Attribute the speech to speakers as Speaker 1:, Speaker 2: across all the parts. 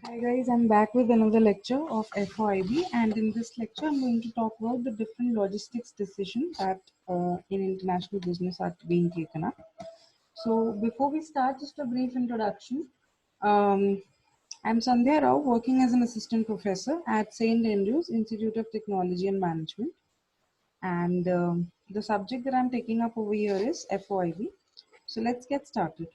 Speaker 1: Hi guys, I'm back with another lecture of FOIB, and in this lecture I'm going to talk about the different logistics decisions that in international business are being taken up. So before we start, just a brief introduction. Um, I'm Sandhya Rao, working as an assistant professor at St. Andrews Institute of Technology and Management, and the subject that I'm taking up over here is FOIB. So let's get started.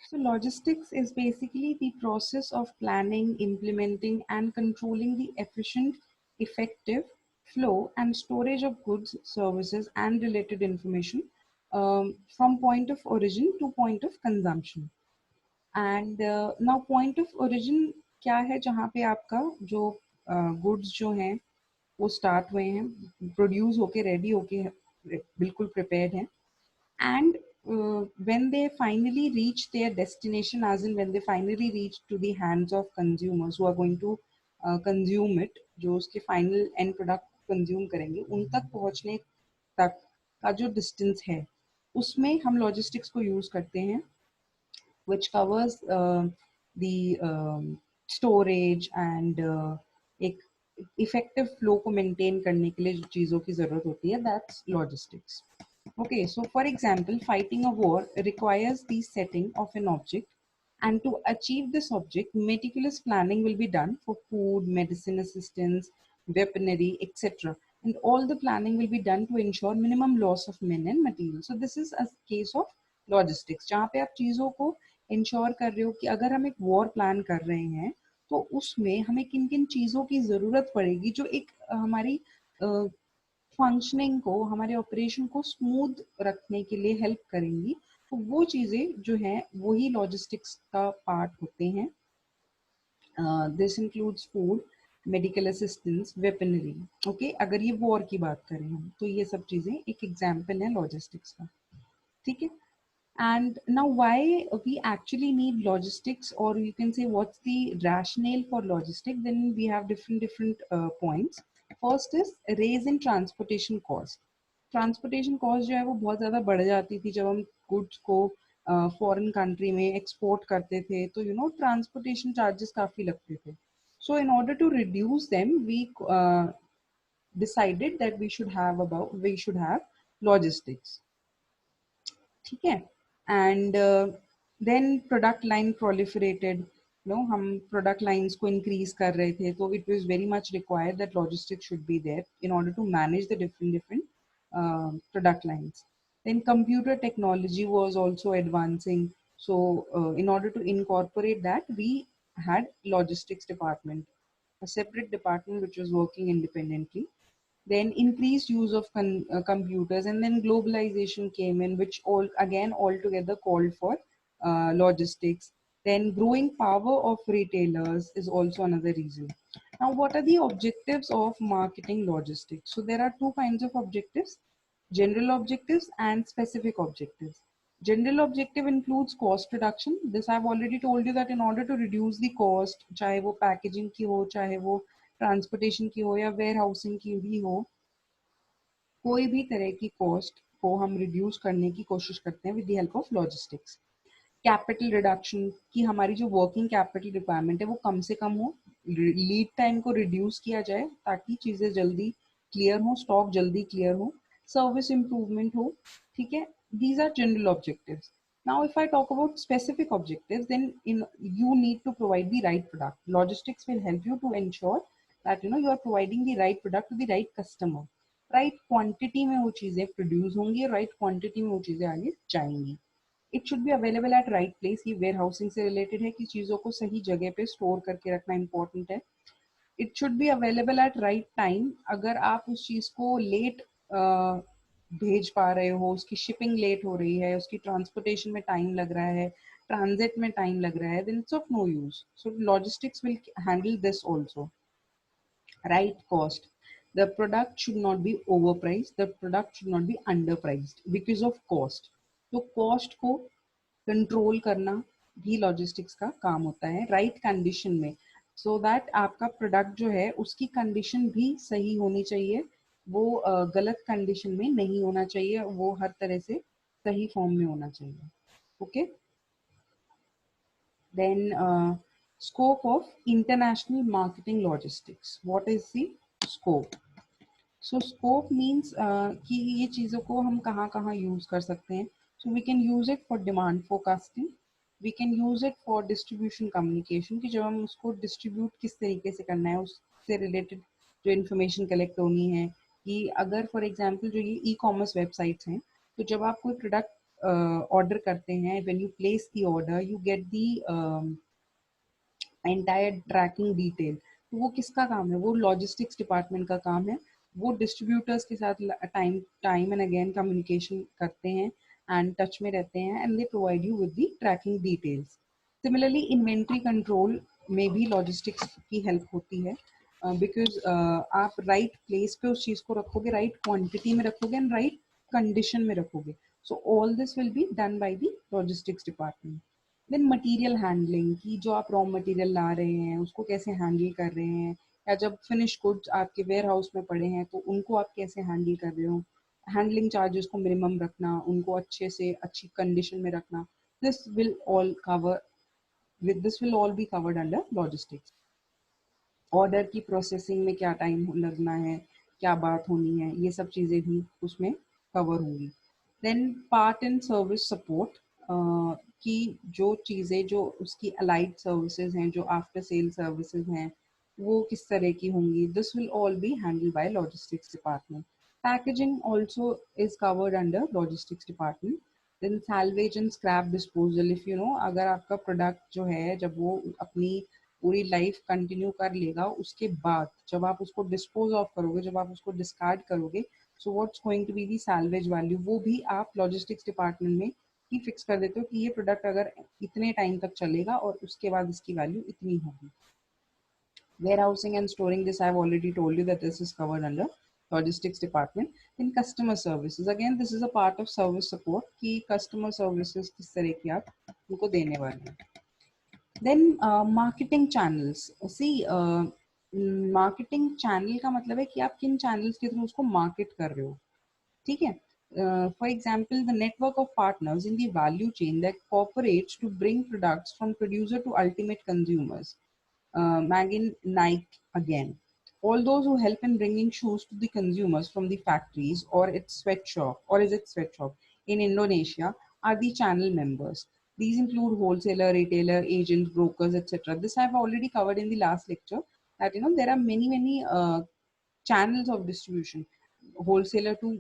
Speaker 1: So logistics is basically the process of planning, implementing, and controlling the efficient, effective flow and storage of goods, services, and related information from point of origin to point of consumption. And now point of origin क्या है जहाँ पे आपका जो goods जो हैं वो start हुए हैं, produce होके ready होके बिल्कुल prepared हैं, and when they finally reach their destination, as in when they finally reach to the hands of consumers who are going to consume it, जो उसके final end product consume करेंगे, उन तक पहुंचने तक का जो distance है उसमें हम logistics को use करते हैं, which covers the storage and एक effective flow को maintain करने के लिए जो चीज़ों की ज़रूरत होती है, that's logistics. Okay, so for example, fighting a war requires the setting of an object, and to achieve this object, meticulous planning will be done for food, medicine assistance, weaponry, etc. And all the planning will be done to ensure minimum loss of men and material. So this is a case of logistics, जहाँ पे आप चीज़ों को ensure कर रहे हो कि अगर हम एक war plan कर रहे हैं, तो उसमें हमें किन किन चीज़ों की ज़रूरत पड़ेगी जो एक हमारी फंक्शनिंग को, हमारे ऑपरेशन को स्मूथ रखने के लिए हेल्प करेंगी, तो वो चीज़ें जो हैं वही लॉजिस्टिक्स का पार्ट होते हैं. This includes food, medical assistance, weaponry. Okay, अगर ये वॉर की बात करें हम तो ये सब चीज़ें एक एग्जाम्पल है लॉजिस्टिक्स का. ठीक है. And now, why we actually need logistics, or you can say what's the rationale for logistics? Then we have different points. First is raise in transportation cost. Transportation cost जो है वो बहुत ज़्यादा बढ़ जाती थी जब हम goods को foreign country में export करते थे, तो transportation charges काफ़ी लगते थे. So in order to reduce them, we decided that we should have logistics. ठीक है. And then product line proliferated. हम प्रोडक्ट लाइंस को इंक्रीज कर रहे थे, तो it was very much required that logistics should be there in order to manage the different different product lines. Then computer technology was also advancing. So in order to incorporate that, we had logistics department, a separate department which was working independently. Then increased use of computers, and then globalization came in, which all again altogether called for logistics. Then growing power of retailers is also another reason. Now, what are the objectives of marketing logistics? So there are two kinds of objectives: general objectives and specific objectives. General objective includes cost reduction. This I've already told you that in order to reduce the cost, चाहे वो packaging की हो, चाहे वो transportation की हो या where housing की भी हो, कोई भी तरह की कॉस्ट को हम रिड्यूस करने की कोशिश करते हैं with the help of logistics. Capital reduction, की हमारी जो वर्किंग कैपिटल रिक्वायरमेंट है वो कम से कम हो, लीड टाइम को रिड्यूस किया जाए ताकि चीज़ें जल्दी क्लियर हो, स्टॉक जल्दी क्लियर हो, सर्विस इम्प्रूवमेंट हो. ठीक है. These are general objectives. Now, if I talk about specific objectives, then you need to provide the right product. Logistics will help you to ensure that you are providing the right product to the right customer. Right quantity में वो चीज़ें produce होंगी, right quantity में वो चीज़ें आगे जाएंगी. It should be available at right place. ये वेयर हाउसिंग से रिलेटेड है कि चीज़ों को सही जगह पे स्टोर करके रखना इंपॉर्टेंट है. It should be available at right time. अगर आप उस चीज़ को लेट भेज पा रहे हो, उसकी शिपिंग लेट हो रही है, उसकी ट्रांसपोर्टेशन में टाइम लग रहा है, ट्रांजिट में टाइम लग रहा है, then it's of no use. So logistics will handle this also. Right cost. The product should not be overpriced. The product should not be underpriced because of cost. तो cost को control करना भी logistics का काम होता है right condition में, so that आपका product जो है उसकी condition भी सही होनी चाहिए. वो गलत condition में नहीं होना चाहिए, वो हर तरह से सही form में होना चाहिए. Okay. Then Scope of international marketing logistics. What is the scope? So scope means कि ये चीज़ों को हम कहाँ कहाँ यूज़ कर सकते हैं. So we can use it for demand forecasting. We can use it for distribution communication कि जब हम उसको distribute किस तरीके से करना है उससे related जो information collect होनी है कि अगर for example जो ये e-commerce websites हैं तो जब आप कोई product order करते हैं when you place the order you get the entire tracking detail. तो वो किसका काम है? वो लॉजिस्टिक्स डिपार्टमेंट का काम है. वो डिस्ट्रीब्यूटर्स के साथ time time and again communication करते हैं एंड टच में रहते हैं and they provide you with the tracking details. Similarly inventory control में भी लॉजिस्टिक्स की हेल्प होती है बिकॉज आप राइट प्लेस पे उस चीज़ को रखोगे, राइट क्वांटिटी में रखोगे एंड राइट कंडीशन में रखोगे. So all this will be done by the logistics department. Then material handling की जो आप रॉ मटेरियल ला रहे हैं उसको कैसे हैंडल कर रहे हैं, या जब फिनिश गुड्स आपके वेयर हाउस में पड़े हैं तो उनको आप कैसे हैंडल कर रहे हो. हैंडलिंग चार्जेस को मिनिमम रखना, उनको अच्छे से अच्छी कंडीशन में रखना. This will all cover with this will all be covered under logistics. Order की प्रोसेसिंग में क्या टाइम लगना है, क्या बात होनी है, ये सब चीज़ें भी उसमें कवर होंगी. Then part and service support की जो चीज़ें जो उसकी अलाइड सर्विसेज हैं, जो आफ्टर सेल सर्विसेज हैं, वो किस तरह की होंगी. This will all be handle by logistics department. Packaging also is covered under logistics department. Then salvage and scrap disposal. If you know अगर आपका प्रोडक्ट जो है जब वो अपनी पूरी लाइफ कंटिन्यू कर लेगा उसके बाद जब आप उसको डिस्पोज ऑफ करोगे, जब आप उसको डिस्कार्ड करोगे, so what's going to be the salvage value, वो भी आप लॉजिस्टिक्स डिपार्टमेंट में ही फिक्स कर देते हो कि ये प्रोडक्ट अगर इतने टाइम तक चलेगा और उसके बाद इसकी वैल्यू इतनी होगी. Warehousing and storing, this I've already told you that this is covered under logistics department. Then customer services, again this is a part of service support कि customer services किस तरह की आप उनको देने वाले हैं. Then marketing channels. See marketing channel का मतलब है कि आप किन channels के थ्रू उसको market कर रहे हो. ठीक है. For example, the network of partners in the value chain that cooperates to bring products from producer to ultimate consumers. Magin Nike again. All those who help in bringing shoes to the consumers from the factories or its sweatshop or is it sweatshop in Indonesia are the channel members. These include wholesaler, retailer, agents, brokers, etc. This I've already covered in the last lecture. That there are many channels of distribution. Wholesaler to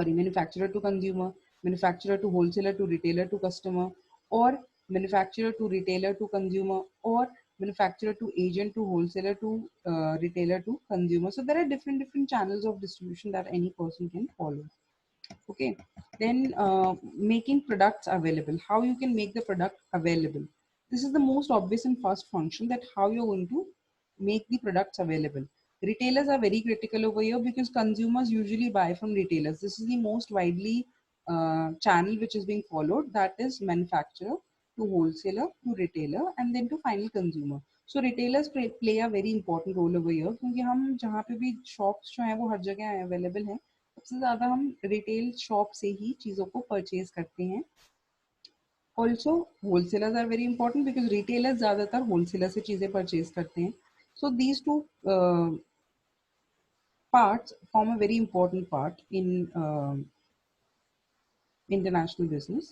Speaker 1: manufacturer to consumer, manufacturer to wholesaler to retailer to customer, or manufacturer to retailer to consumer, or manufacturer to agent to wholesaler to retailer to consumer. So there are different channels of distribution that any person can follow. Okay, then making products available. How you can make the product available? This is the most obvious and first function, that how you're going to make the products available. Retailers are very critical over here because consumers usually buy from retailers. This is the most widely channel which is being followed, that is manufacturer to wholesaler to retailer and then to final consumer. So retailers play a very important role over here क्योंकि हम जहाँ पे भी shops जो हैं वो हर जगह available हैं, सबसे ज़्यादा हम रिटेल शॉप से ही चीज़ों को परचेज करते हैं. Also wholesalers are very important because retailers ज़्यादातर होलसेलर से चीज़ें परचेज करते हैं. So these two parts form a very important part in international business.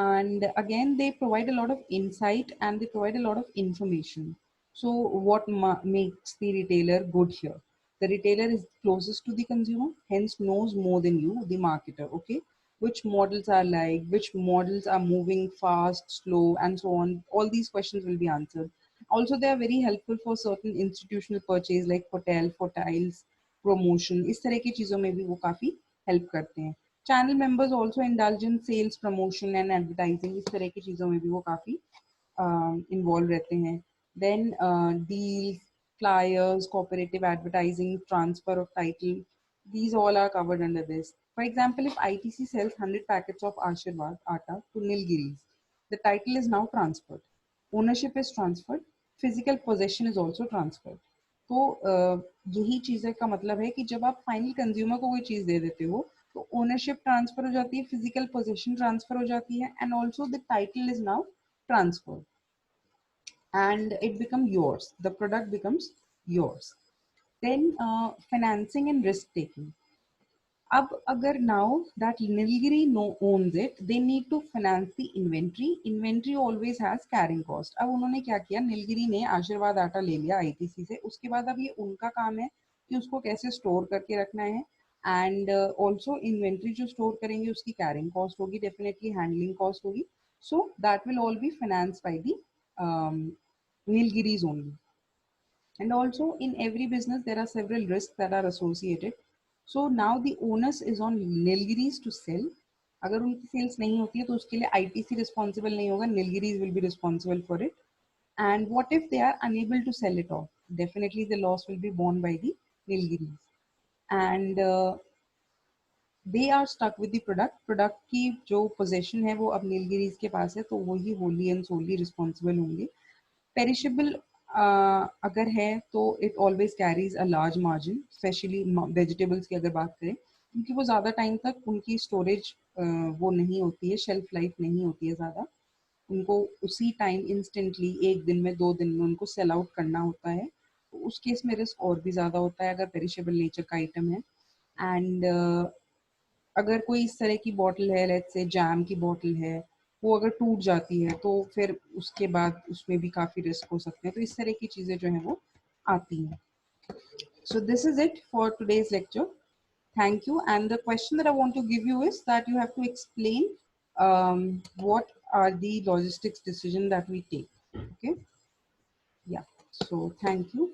Speaker 1: And again they provide a lot of insight and they provide a lot of information. So what makes the retailer good here? The retailer is closest to the consumer, hence knows more than you, the marketer. Okay, which models are like, which models are moving fast, slow, and so on. All these questions will be answered. Also they are very helpful for certain institutional purchase like hotel, for tiles, promotion. इस तरह की चीज़ों में भी वो काफ़ी help करते हैं. Channel members also indulge in sales, promotion and advertising. इस तरह की चीज़ों में भी वो काफ़ी इन्वॉल्व रहते हैं. Then deals, flyers, cooperative advertising, transfer of title, these all are covered under this. For example, if ITC sells 100 packets of Ashirwad Atta to Nilgiris, the title is now transferred. Ownership is transferred. Physical possession is also transferred. तो यही चीज़ें का मतलब है कि जब आप final consumer को कोई चीज़ दे देते हो तो ओनरशिप ट्रांसफर हो जाती है, फिजिकल पोजीशन ट्रांसफर हो जाती है and also the title is now transfer. and it becomes yours. The product becomes yours. Then financing and risk taking. अब अगर now that Nilgiri owns it, they need to finance the inventory. Inventory always has carrying cost. अब उन्होंने क्या किया, नीलगिरी ने आशीर्वाद आटा ले लिया आईटीसी से, उसके बाद अब ये उनका काम है कि उसको कैसे स्टोर करके रखना है, एंड ऑल्सो इन्वेंट्री जो स्टोर करेंगे उसकी कैरिंग कॉस्ट होगी, डेफिनेटली हैंडलिंग कॉस्ट होगी. So that will all B finance by the Nilgiris only. And also in every business, there are several risks that are associated. So now the onus is on Nilgiris to sell. अगर उनकी sales नहीं होती है तो उसके लिए ITC responsible नहीं होगा, Nilgiris will be responsible for it. And what if they are unable to sell it off? Definitely the loss will be borne by the Nilgiris. And they are stuck with the product. Product की जो possession है वो अब Nilgiris के पास है, तो वही wholly and solely responsible होंगे. पेरिशेबल अगर है तो it always carries a large margin, specially vegetables की अगर बात करें, क्योंकि वो ज़्यादा टाइम तक उनकी स्टोरेज वो नहीं होती है, शेल्फ लाइफ नहीं होती है ज़्यादा. उनको उसी टाइम इंस्टेंटली 1 दिन में 2 दिन में उनको सेल आउट करना होता है, तो उस केस में रिस्क और भी ज़्यादा होता है अगर पेरिशेबल नेचर का आइटम है. एंड अगर कोई इस तरह की बॉटल है, लेट्स से जैम की बॉटल है, वो अगर टूट जाती है तो फिर उसके बाद उसमें भी काफ़ी रिस्क हो सकते हैं, तो इस तरह की चीज़ें जो हैं वो आती हैं. So this is it for today's lecture. Thank you. And the question that I want to give you is that you have to explain what are the logistics decision that we take. Okay. Yeah. So thank you.